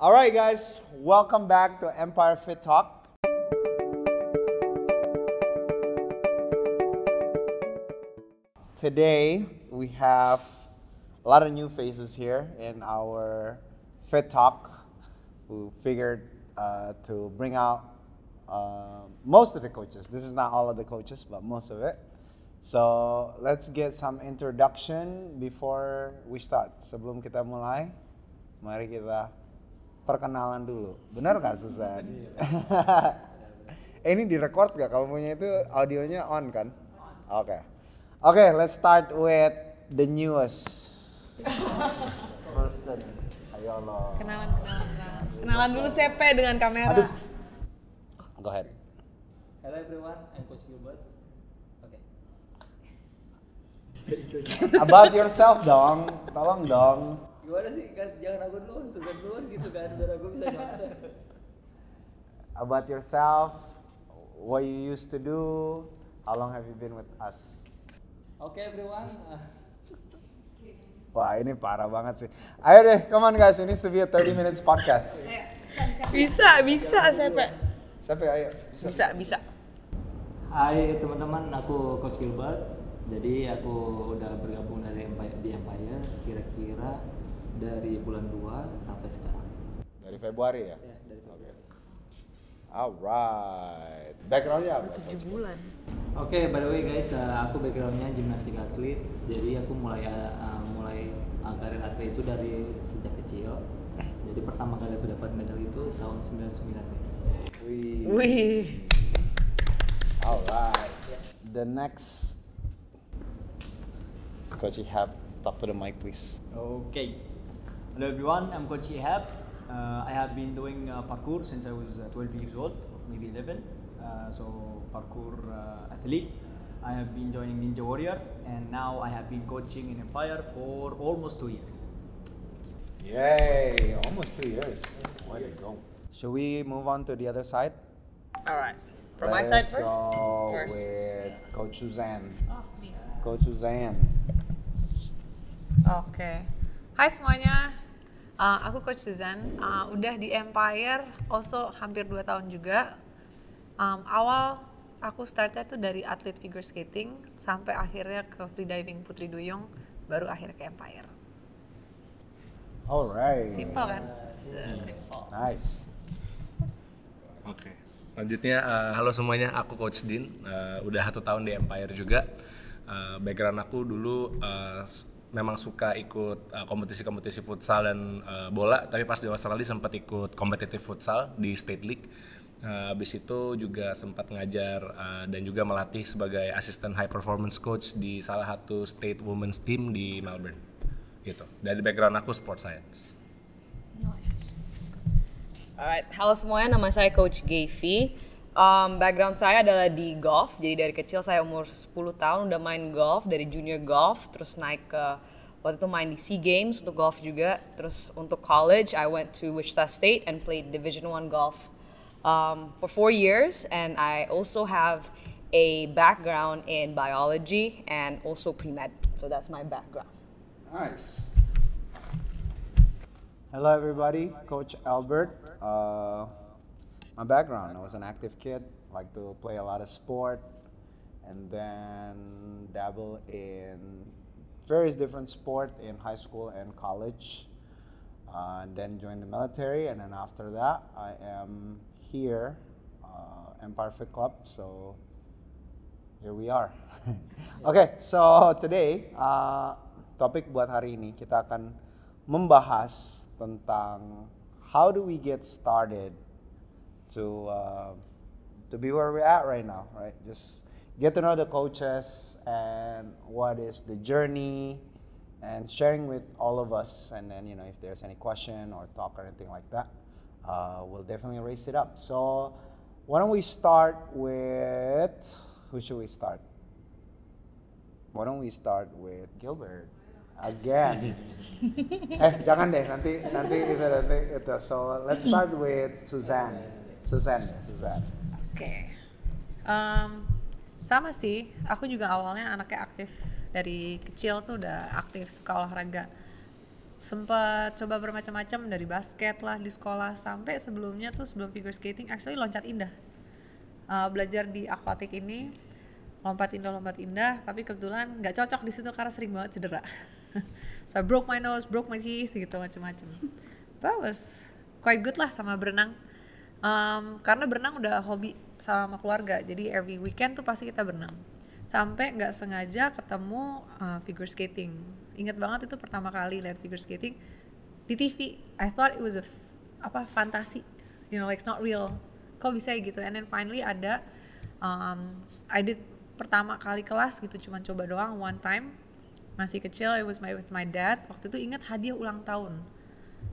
Alright guys, welcome back to Empire Fit Talk. Today we have a lot of new faces here in our Fit Talk who figured to bring out most of the coaches. This is not all of the coaches, but most of it. So let's get some introduction before we start. Sebelum kita mulai, mari kita perkenalan dulu. Benar gak Susan? Ini direkord gak? Kamu punya itu audionya on kan? Oke. Oke, let's start with the newest person. Ayo lo. Kenalan dulu CP dengan kamera. Aduh. Go ahead. Hello everyone, I'm Coach Gilbert. Okay. About yourself dong, tolong dong. Gimana sih guys, jangan aku duluan, Susan duluan gitu kan, biar aku bisa nyontek. About yourself, what you used to do, how long have you been with us? Okay everyone. Wah ini parah banget sih. Ayo deh, come on guys, it needs to be a 30 minutes podcast. Bisa CP. Sampai ayo. Bisa. Hai teman-teman, aku Coach Gilbert. Jadi aku udah bergabung di Empire kira-kira dari bulan 2 sampai sekarang. Dari Februari ya? Ya, dari Februari. Alright. Backgroundnya apa? 7 bulan. Oke, by the way guys, aku backgroundnya gimnastik atlet. Jadi aku mulai karir atlet itu dari sejak kecil. Jadi pertama kali aku dapat medal itu tahun 99 guys. Wih. Alright. The next Coach Ihab, talk to the mic please. Okay. Hello everyone, I'm Coach Ihab. I have been doing parkour since I was 12 years old, maybe 11. So parkour athlete. I have been joining Ninja Warrior and now I have been coaching in Empire for almost 2 years. Yay! Almost 2 years. Way to go. Should we move on to the other side? Alright. From my side first? Let's go Yours. with Coach Suzanne. Oh, me. Coach Suzanne. Oke. Hai semuanya. Aku Coach Suzanne. Udah di Empire also hampir 2 tahun juga. Awal aku startnya tuh dari atlet figure skating sampai akhirnya ke freediving Putri Duyung, baru akhirnya ke Empire. Alright. Simple kan? Simple. Nice. Oke. Selanjutnya, halo semuanya, aku Coach Din. Udah 1 tahun di Empire juga. Background aku dulu memang suka ikut kompetisi-kompetisi futsal dan bola, tapi pas di Australia sempat ikut kompetitif futsal di State League. Habis itu juga sempat ngajar dan juga melatih sebagai asisten high performance coach di salah satu state women's team di Melbourne. Gitu. Dari background aku sport science. Nice. Alright, halo semuanya, nama saya Coach Gayfi. Background saya adalah di golf, jadi dari kecil saya umur 10 tahun udah main golf, dari junior golf, terus naik ke waktu itu main di SEA Games untuk golf juga, terus untuk college I went to Wichita State and played Division I golf for 4 years, and I also have a background in biology and also pre-med, so that's my background. Nice. Hello everybody, Coach Albert. My background, I was an active kid, like to play a lot of sport, and then dabble in various different sport in high school and college, and then joined the military, and then after that, I am here, Empire Fit Club, so here we are. Okay, so today, topik buat hari ini kita akan membahas tentang how do we get started to be where we're at right now, right? Just get to know the coaches and what is the journey, and sharing with all of us. And then if there's any question or talk or anything like that, we'll definitely raise it up. So why don't we start with, who should we start? Why don't we start with Gilbert? Again. Jangan deh, nanti itu. So let's start with Suzanne. Suzanne. Oke. Sama sih, aku juga awalnya anaknya aktif. Dari kecil tuh udah aktif, suka olahraga. sempat coba bermacam-macam dari basket lah di sekolah sampai sebelumnya tuh sebelum figure skating actually loncat indah. Belajar di aquatic ini lompat indah tapi kebetulan nggak cocok di situ karena sering banget cedera. So I broke my nose, broke my teeth gitu macam-macam. That was quite good lah sama berenang. Karena berenang udah hobi sama keluarga, jadi every weekend tuh pasti kita berenang. Sampai nggak sengaja ketemu figure skating. Ingat banget itu pertama kali lihat figure skating di TV. I thought it was fantasi, like it's not real. Kok bisa gitu? And then finally ada, I did pertama kali kelas gitu, cuman coba doang one time. Masih kecil, it was with my dad. Waktu itu ingat hadiah ulang tahun.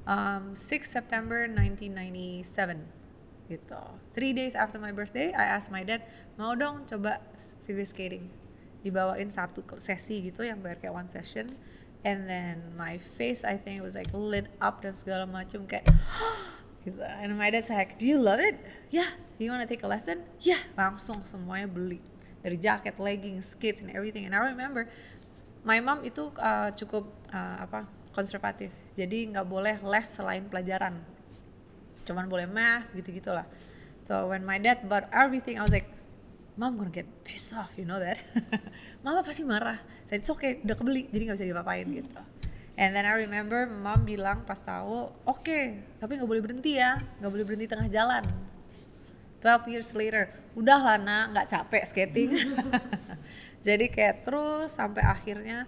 6 September 1997 gitu. 3 days after my birthday, I asked my dad, mau dong coba figure skating. Dibawain satu sesi gitu yang bayar kayak one session. And then my face I think it was like lit up dan segala macam kayak gitu. And my dad's like, do you love it? Yeah. You wanna take a lesson? Yeah. Langsung semuanya beli. Dari jaket, leggings, skates and everything. And I remember my mom itu cukup konservatif. Jadi nggak boleh les selain pelajaran. Cuman boleh math gitu-gitulah. So when my dad bought everything, I was like, Mom gonna get pissed off, you know that? Mama pasti marah. Saya it's okay, udah kebeli, jadi nggak bisa diapa-apain gitu. And then I remember Mom bilang pas tahu, oke, tapi nggak boleh berhenti ya, nggak boleh berhenti tengah jalan. 12 years later, udahlah nak, nggak capek skating. Jadi kayak terus sampai akhirnya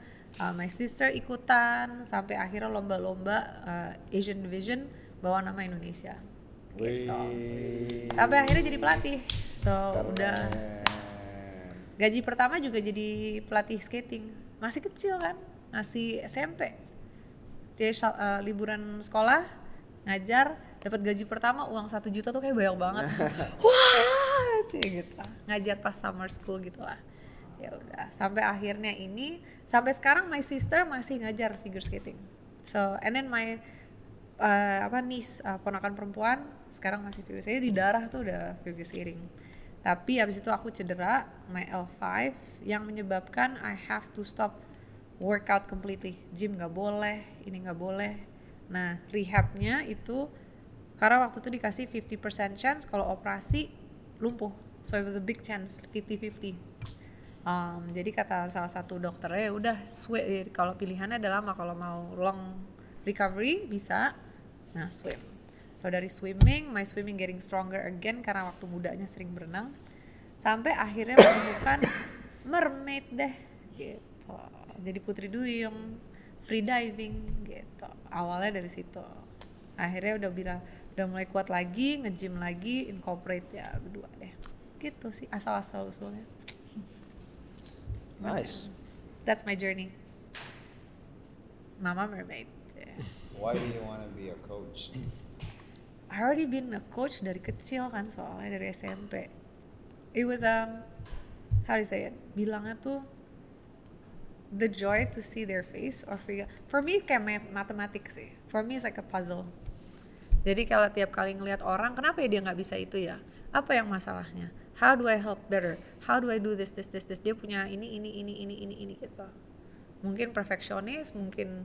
my sister ikutan, sampai akhirnya lomba-lomba Asian Division bawa nama Indonesia. Gitu. Sampai akhirnya jadi pelatih. So udah gaji pertama juga jadi pelatih skating. Masih kecil kan, masih SMP. Jadi liburan sekolah ngajar, dapat gaji pertama uang 1 juta tuh kayak banyak banget. Wah, gitu. Ngajar pas summer school gitu lah. Ya udah, sampai akhirnya ini, sampai sekarang my sister masih ngajar figure skating. So and then my niece, ponakan perempuan sekarang masih figure skating, di darah tuh udah figure skating. Tapi habis itu aku cedera my L5 yang menyebabkan I have to stop workout completely. Gym nggak boleh, ini nggak boleh. Nah rehabnya itu karena waktu itu dikasih 50% chance kalau operasi lumpuh. So it was a big chance, 50-50. Jadi kata salah satu dokternya, udah kalau pilihannya adalah kalau mau long recovery bisa, nah swim. So dari swimming, my swimming getting stronger again karena waktu mudanya sering berenang, sampai akhirnya menemukan mermaid deh gitu. Jadi putri duyung, free diving gitu. Awalnya dari situ. Akhirnya udah mulai kuat lagi, nge-gym lagi, incorporate ya berdua deh. Gitu sih asal-asal usulnya. Nice. That's my journey. Mama mermaid. Yeah. Why do you want to be a coach? I already been a coach dari kecil kan, soalnya dari SMP. It was how do you say it? Bilangnya tuh the joy to see their face or figure. For me kayak matematik sih. For me it's like a puzzle. Jadi kalau tiap kali ngelihat orang, kenapa ya dia nggak bisa itu ya? Apa yang masalahnya? How do I help better? How do I do this? Dia punya ini gitu. Mungkin perfeksionis, mungkin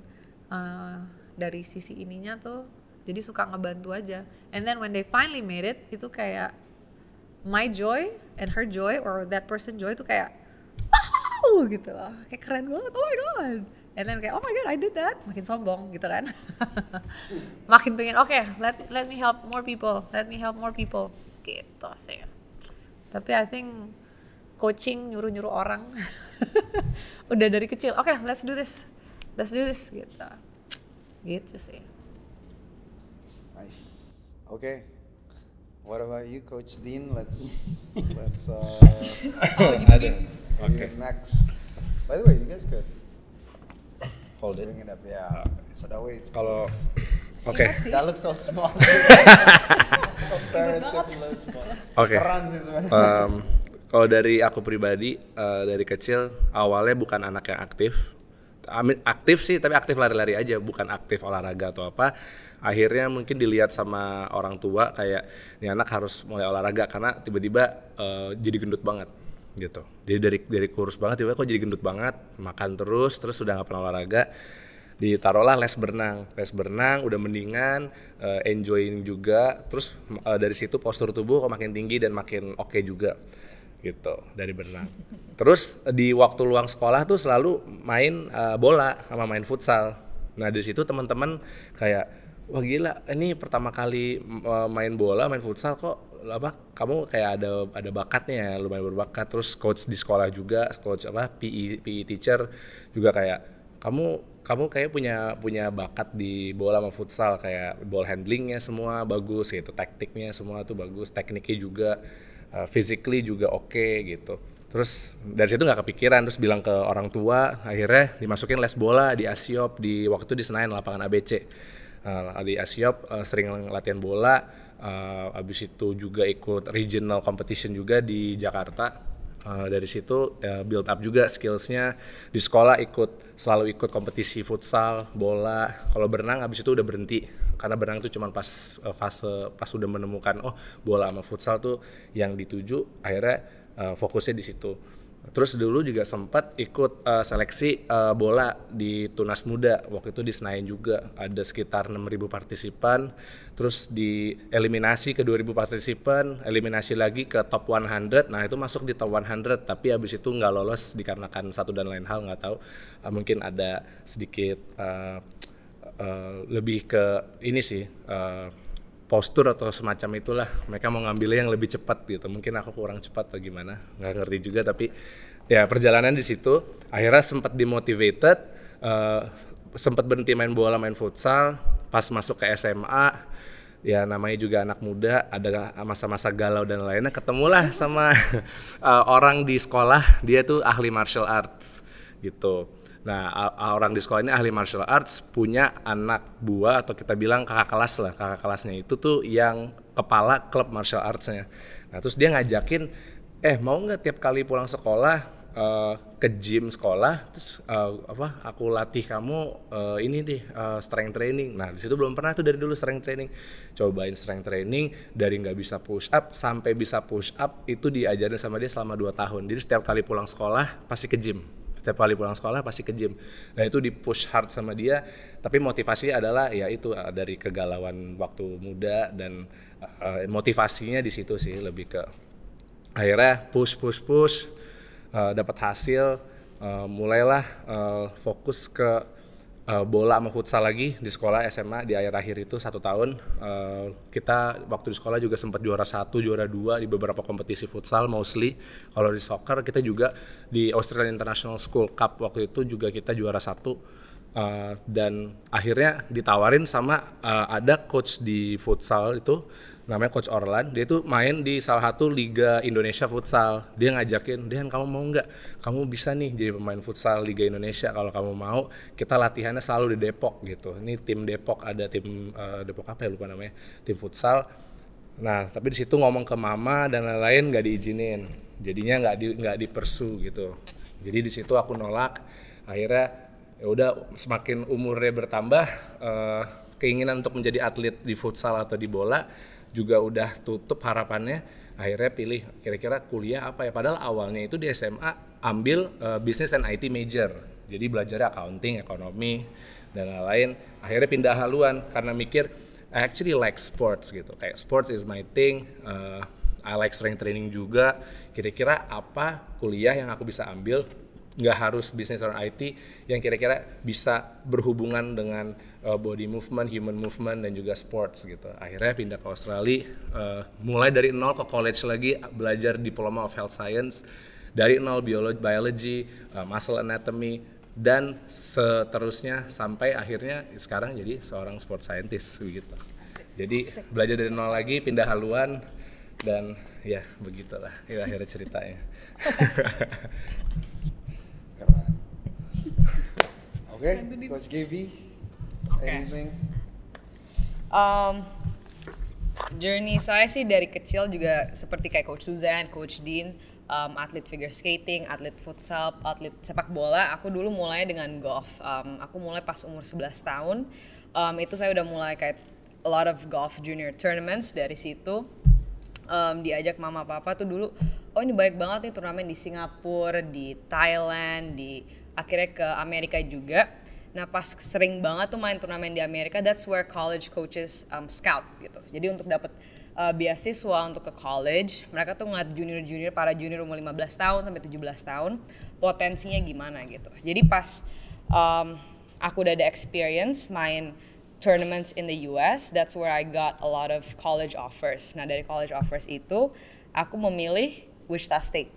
dari sisi ininya tuh, jadi suka ngebantu aja. And then when they finally made it, itu kayak my joy and her joy or that person joy itu kayak wow gitu loh, kayak keren banget, oh my god. And then kayak oh my god I did that, makin sombong gitu kan. Makin pengen let me help more people gitu sih. Tapi I think coaching nyuruh orang udah dari kecil, let's do this gitu sih. Nice. Okay. What about you, Coach Dean? Let's Ada. Okay. next. By the way, you guys could Hold it. bring it up, yeah. So that way it's Kalau close. oke. That looks so small. Comparatively small. Oke. Keren sih sebenarnya. Kalau dari aku pribadi, dari kecil awalnya bukan anak yang aktif. Aktif sih, tapi aktif lari-lari aja, bukan aktif olahraga atau apa. Akhirnya mungkin dilihat sama orang tua kayak ini anak harus mulai olahraga karena tiba-tiba jadi gendut banget gitu. Jadi dari kurus banget tiba-tiba kok jadi gendut banget, makan terus udah nggak pernah olahraga. ditaruhlah les berenang udah mendingan, enjoying juga, terus dari situ postur tubuh kok makin tinggi dan makin oke juga gitu dari berenang. Terus di waktu luang sekolah tuh selalu main bola sama main futsal. Nah di situ teman-teman kayak, wah gila, ini pertama kali main bola, main futsal kok kamu kayak ada bakatnya ya, lumayan berbakat. Terus coach di sekolah juga, coach PE teacher juga kayak kamu kayak punya bakat di bola sama futsal, kayak ball handlingnya semua bagus gitu, taktiknya semua tuh bagus, tekniknya juga, physically juga oke gitu. Terus dari situ nggak kepikiran, terus bilang ke orang tua, akhirnya dimasukin les bola di Asiop, waktu itu di Senayan, lapangan ABC. Di Asiop sering latihan bola, abis itu juga ikut regional competition juga di Jakarta. Dari situ build up juga skillsnya. Di sekolah selalu ikut kompetisi futsal, bola. Kalau berenang abis itu udah berhenti, karena berenang itu cuma pas udah menemukan bola sama futsal tuh yang dituju, akhirnya fokusnya di situ. Terus dulu juga sempat ikut seleksi bola di Tunas Muda, waktu itu di Senayan juga, ada sekitar 6.000 partisipan, terus di eliminasi ke 2.000 partisipan, eliminasi lagi ke top 100, nah itu masuk di top 100, tapi abis itu nggak lolos dikarenakan satu dan lain hal, nggak tahu, mungkin ada sedikit lebih ke ini sih, postur atau semacam itulah, mereka mau ngambilnya yang lebih cepat gitu, mungkin aku kurang cepat atau gimana, nggak ngerti juga, tapi ya perjalanan di situ akhirnya sempat dimotivated, sempat berhenti main bola, main futsal. Pas masuk ke SMA, ya namanya juga anak muda, ada masa-masa galau dan lainnya, ketemulah sama orang di sekolah, dia tuh ahli martial arts gitu. Nah, orang di sekolah ini ahli martial arts, punya anak buah atau kita bilang kakak kelas lah. Kakak kelasnya itu tuh yang kepala klub martial artsnya. Nah, terus dia ngajakin, mau nggak tiap kali pulang sekolah ke gym sekolah, terus aku latih kamu ini deh, strength training. Nah, di situ belum pernah tuh dari dulu strength training. Cobain strength training dari nggak bisa push up sampai bisa push up, itu diajarin sama dia selama 2 tahun. Jadi setiap kali pulang sekolah pasti ke gym. Nah itu di push hard sama dia, tapi motivasi adalah ya itu dari kegalauan waktu muda, dan motivasinya di situ sih, lebih ke akhirnya push dapat hasil, mulailah fokus ke bola sama futsal lagi di sekolah SMA. Di akhir-akhir itu 1 tahun kita waktu di sekolah juga sempat juara 1, juara 2 di beberapa kompetisi futsal mostly. Kalau di soccer kita juga di Australian International School Cup, waktu itu juga kita juara 1, dan akhirnya ditawarin sama ada coach di futsal itu namanya Coach Orlan, dia tuh main di salah satu liga Indonesia futsal. Dia ngajakin, "Den, kamu mau nggak? Kamu bisa nih jadi pemain futsal Liga Indonesia, kalau kamu mau kita latihannya selalu di Depok gitu. Ini tim Depok, ada tim Depok apa ya lupa namanya, tim futsal." Nah, tapi di situ ngomong ke mama dan lain-lain nggak diizinin, jadinya nggak dipersu gitu. Jadi di situ aku nolak. Akhirnya ya udah, semakin umurnya bertambah, keinginan untuk menjadi atlet di futsal atau di bola juga udah tutup harapannya. Akhirnya pilih kira-kira kuliah apa ya, padahal awalnya itu di SMA ambil business and IT major, jadi belajar accounting, ekonomi dan lain-lain. Akhirnya pindah haluan karena mikir I actually like sports gitu, kayak sports is my thing, I like strength training juga, kira-kira apa kuliah yang aku bisa ambil, nggak harus business or IT, yang kira-kira bisa berhubungan dengan body movement, human movement, dan juga sports gitu. Akhirnya pindah ke Australia, mulai dari nol ke college lagi, belajar Diploma of Health Science, dari nol biology, muscle anatomy, dan seterusnya sampai akhirnya sekarang jadi seorang sport scientist gitu. Jadi belajar dari nol lagi, pindah haluan, dan ya begitulah ya akhirnya ceritanya. Keren. Oke, Coach Gaby, anything? Journey saya sih dari kecil juga seperti kayak Coach Suzanne, Coach Dean, atlet figure skating, atlet futsal, atlet sepak bola. Aku dulu mulai dengan golf. Aku mulai pas umur 11 tahun. Itu saya udah mulai kayak a lot of golf junior tournaments. Dari situ diajak mama papa tuh dulu, oh ini baik banget nih turnamen di Singapura, di Thailand, di akhirnya ke Amerika juga. Nah pas sering banget tuh main turnamen di Amerika, that's where college coaches scout gitu. Jadi untuk dapat beasiswa untuk ke college, mereka tuh ngeliat junior-junior, para junior umur 15 tahun sampai 17 tahun, potensinya gimana gitu. Jadi pas aku udah ada experience main tournaments in the US, that's where I got a lot of college offers. Nah dari college offers itu, aku memilih Wichita State.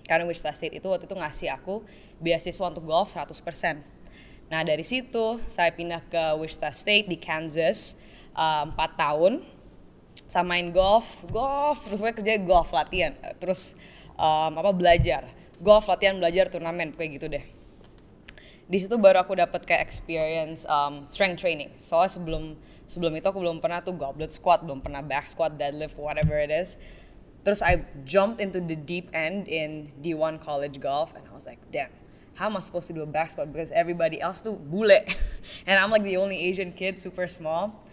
Karena Wichita State itu waktu itu ngasih aku beasiswa untuk golf 100%. Nah dari situ saya pindah ke Wichita State di Kansas 4 tahun. Saya main golf, terus gue kerja golf latihan, terus belajar. Golf latihan, belajar, turnamen, kayak gitu deh. Di situ baru aku dapat kayak experience strength training. Soalnya sebelum itu aku belum pernah tuh goblet squat, belum pernah back squat, deadlift, whatever it is. Terus I jumped into the deep end in D1 college golf and I was like, damn, how am I supposed to do a back squat because everybody else tuh bule and I'm like the only Asian kid, super small.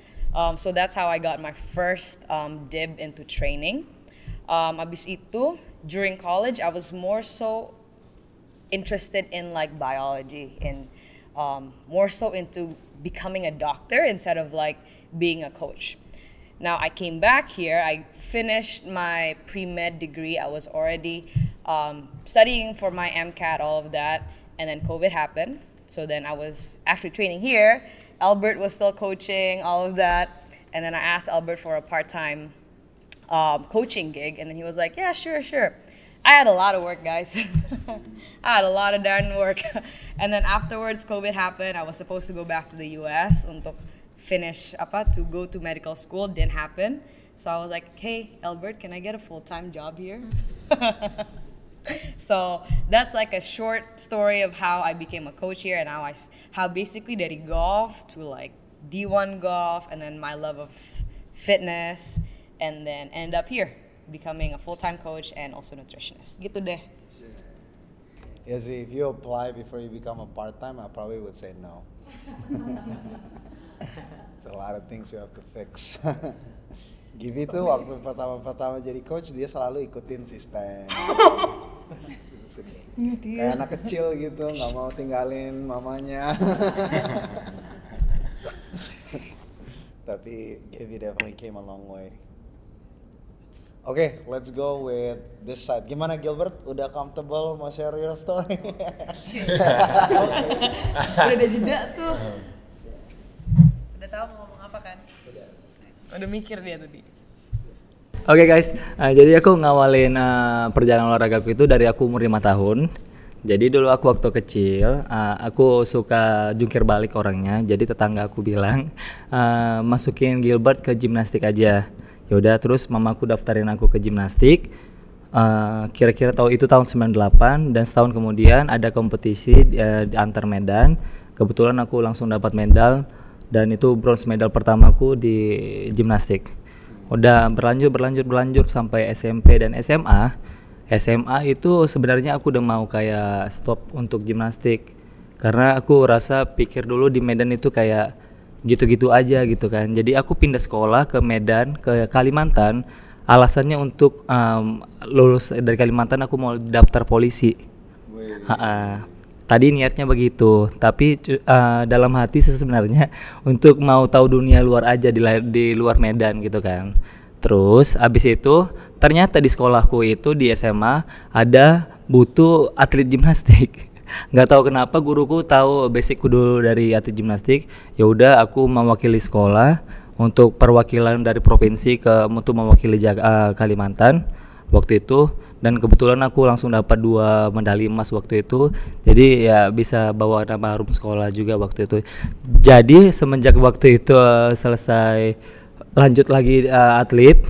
So that's how I got my first dib into training. Abis itu during college I was more so interested in like biology and more so into becoming a doctor instead of like being a coach. Now I came back here, I finished my pre-med degree, I was already studying for my MCAT, all of that, and then COVID happened. So then I was actually training here, Albert was still coaching, all of that, and then I asked Albert for a part-time coaching gig, and then he was like, yeah, sure. I had a lot of work, guys. I had a lot of darn work. And then afterwards, COVID happened. I was supposed to go back to the US untuk finish, to go to medical school. Didn't happen. So I was like, hey, Albert, can I get a full-time job here? So that's like a short story of how I became a coach here and how basically dari golf to like D1 golf and then my love of fitness and then end up here. Becoming a full-time coach and also nutritionist. Gitu deh. Yeah, see, if you apply before you become a part-time, I probably would say no. It's a lot of things you have to fix. Gibi tuh waktu pertama-pertama jadi coach, dia selalu ikutin sistem. Kayak anak kecil gitu, nggak mau tinggalin mamanya. Tapi Gibi definitely came a long way. Okay, let's go with this side. Gimana Gilbert? Udah comfortable mau share your story? Udah ada jeda tuh. Udah tahu mau ngomong apa kan? Udah mikir dia tadi. Oke guys, jadi aku ngawalin perjalanan olahraga itu dari aku umur 5 tahun. Jadi dulu aku waktu kecil, aku suka jungkir balik orangnya. Jadi tetangga aku bilang, masukin Gilbert ke gimnastik aja. Yaudah, terus mamaku daftarin aku ke gimnastik. Kira-kira tahun 98 dan setahun kemudian ada kompetisi di antar medan. Kebetulan aku langsung dapat medal dan itu bronze medal pertamaku di gimnastik. Udah berlanjut sampai SMP dan SMA. SMA itu sebenarnya aku udah mau kayak stop untuk gimnastik karena aku pikir dulu di Medan itu kayak gitu-gitu aja gitu kan. Jadi aku pindah sekolah ke Medan, ke Kalimantan. Alasannya untuk lulus dari Kalimantan aku mau daftar polisi. Tadi niatnya begitu, tapi dalam hati sebenarnya untuk mau tahu dunia luar aja di luar Medan gitu kan. Terus abis itu ternyata di sekolahku itu di SMA ada butuh atlet gimnastik. Nggak tahu kenapa guruku tahu basicku dulu dari atlet gimnastik. Ya udah aku mewakili sekolah untuk perwakilan dari provinsi untuk mewakili Kalimantan waktu itu, dan kebetulan aku langsung dapat 2 medali emas waktu itu. Jadi ya bisa bawa nama harum sekolah juga waktu itu. Jadi semenjak waktu itu selesai lanjut lagi atlet,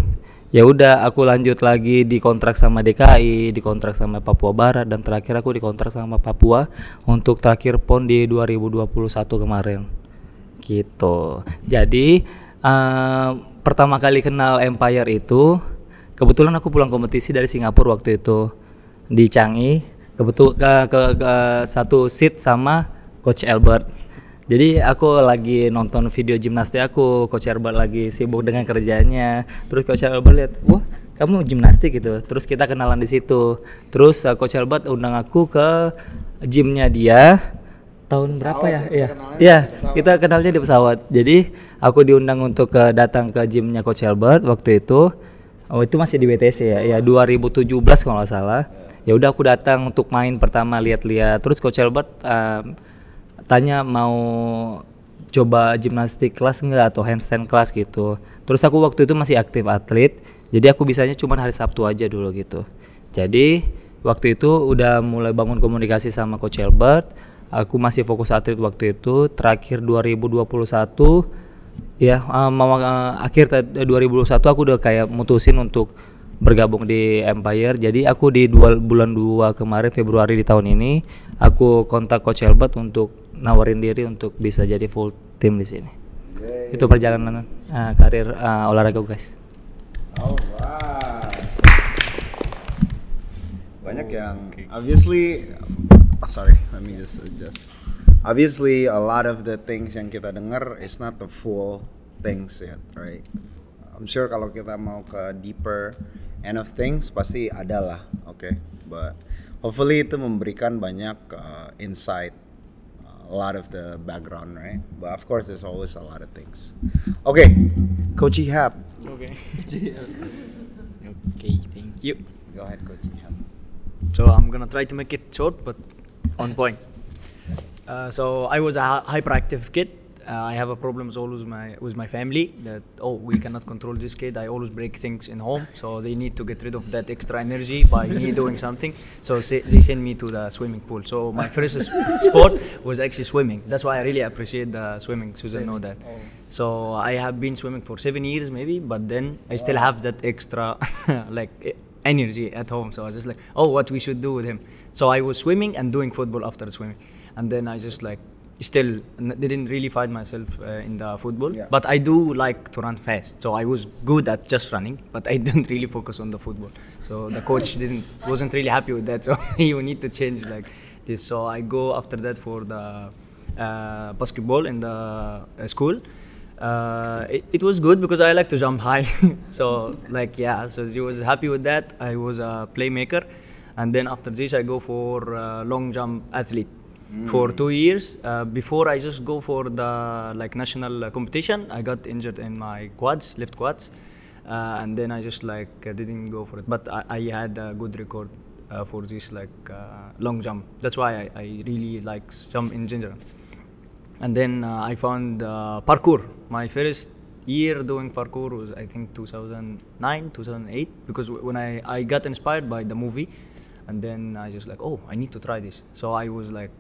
ya udah aku lanjut lagi dikontrak sama DKI, dikontrak sama Papua Barat, dan terakhir aku dikontrak sama Papua untuk terakhir PON di 2021 kemarin gitu. Jadi pertama kali kenal Empire itu kebetulan aku pulang kompetisi dari Singapura waktu itu di Changi, kebetulan ke satu seat sama Coach Albert. Jadi aku lagi nonton video gimnastik aku, Coach Albert lagi sibuk dengan kerjanya. Terus Coach Albert lihat, wah kamu gimnastik gitu. Terus kita kenalan di situ. Terus Coach Albert undang aku ke gymnya dia tahun Pesawat berapa ya? ya, kita Iya. kenalnya Iya, di pesawat. kita kenalnya di pesawat. Jadi aku diundang untuk datang ke gymnya Coach Albert waktu itu. Oh, itu masih di WTC ya. Ya 2017 kalau nggak salah. Ya udah aku datang untuk main pertama lihat-lihat. Terus Coach Albert tanya mau coba gimnastik kelas enggak atau handstand kelas gitu. Terus aku waktu itu masih aktif atlet. Jadi aku bisanya cuma hari Sabtu aja dulu gitu. Jadi waktu itu udah mulai bangun komunikasi sama Coach Albert. Aku masih fokus atlet waktu itu. Terakhir 2021 ya akhir 2021 aku udah kayak mutusin untuk bergabung di Empire. Jadi aku di bulan 2 kemarin Februari di tahun ini aku kontak Coach Albert untuk nawarin diri untuk bisa jadi full tim di sini. Itu perjalanan karir olahraga guys. Alright. Banyak yang obviously, sorry, let me just adjust. Obviously, a lot of the things yang kita dengar is not the full things yet, right? I'm sure kalau kita mau ke deeper end of things pasti ada lah, okay? But hopefully itu memberikan banyak insight, a lot of the background, right? But of course, there's always a lot of things. Okay, Coach Ihab. Okay. Okay, thank you. Go ahead, Coach Ihab. So I'm gonna try to make it short but on point. So I was a hyperactive kid. I have a problems always with my family that we cannot control this kid. I always break things in home, so they need to get rid of that extra energy by me doing something. So they send me to the swimming pool. So my first sport was actually swimming. That's why I really appreciate the swimming. Susan know that. So I have been swimming for 7 years maybe, but then I still have that extra like energy at home. So I was just like, what we should do with him. So I was swimming and doing football after swimming, and then I just like still didn't really find myself in the football. Yeah. But I do like to run fast, so I was good at just running, but I didn't really focus on the football. So the coach wasn't really happy with that. So you need to change like this. So I go after that for the basketball in the school. It was good because I like to jump high. So so she was happy with that. I was a playmaker, and then after this I go for long jump athlete for 2 years. Before I just go for the national competition, I got injured in my left quads, and then I just didn't go for it. But I had a good record for this long jump. That's why I really like jump in general. And then I found parkour. My first year doing parkour was I think 2009, 2008, because when I got inspired by the movie, and then I just I need to try this. So I was like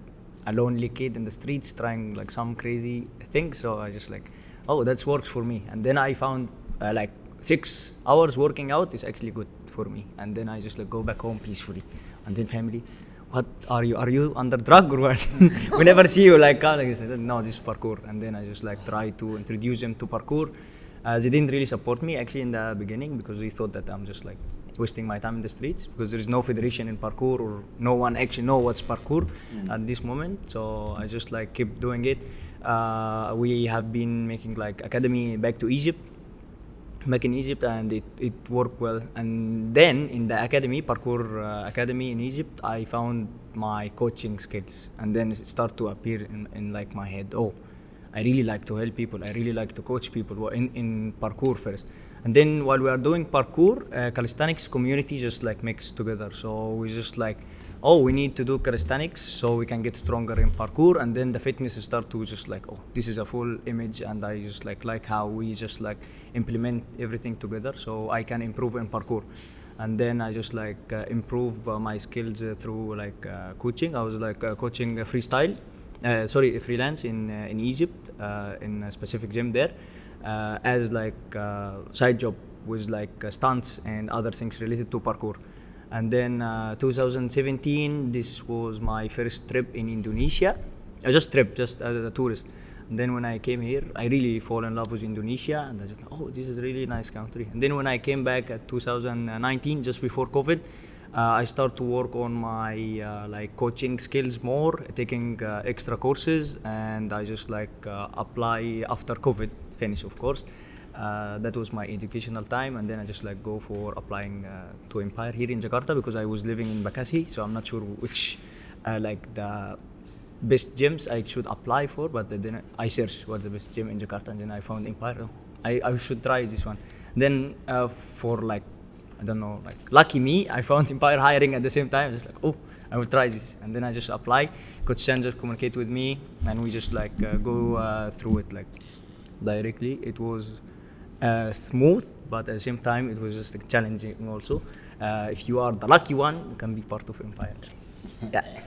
a lonely kid in the streets trying some crazy things. So I just that works for me. And then I found 6 hours working out is actually good for me. And then I just go back home peacefully. And then family, what are you under drug or what? We never see you I said, no, this is parkour. And then I just try to introduce them to parkour. They didn't really support me actually in the beginning, because they thought that I'm just wasting my time in the streets, because there is no federation in parkour, or no one actually know what's parkour at this moment. So I just keep doing it. We have been making academy back in Egypt, and it worked well. And then in the academy, parkour academy in Egypt, I found my coaching skills, and then it started to appear in my head. I really like to help people. I really like to coach people in parkour first. And then while we are doing parkour, calisthenics community just mixed together. So we just we need to do calisthenics so we can get stronger in parkour. And then the fitness start to just this is a full image, and I just like how we just implement everything together so I can improve in parkour. And then I just improve my skills through coaching. I was coaching freestyle, freelance in Egypt, in a specific gym there. As side job with stunts and other things related to parkour. And then 2017, this was my first trip in Indonesia. Just as a tourist. And then when I came here, I really fall in love with Indonesia, and I just this is a really nice country. And then when I came back at 2019, just before COVID, I start to work on my coaching skills more, taking extra courses, and I just apply after COVID finish, of course. That was my educational time, and then I just go for applying to Empire here in Jakarta, because I was living in Bekasi, so I'm not sure which the best gyms I should apply for, but then I searched what's the best gym in Jakarta, and then I found Empire. Oh, I should try this one. Then for like, I don't know, like lucky me, I found Empire hiring at the same time. Just like, oh, I will try this, and then I just apply. Coach Sen just communicate with me, and we just like go through it like directly. It was smooth, but at the same time, it was just like, challenging also. If you are the lucky one, you can be part of Empire. Yeah.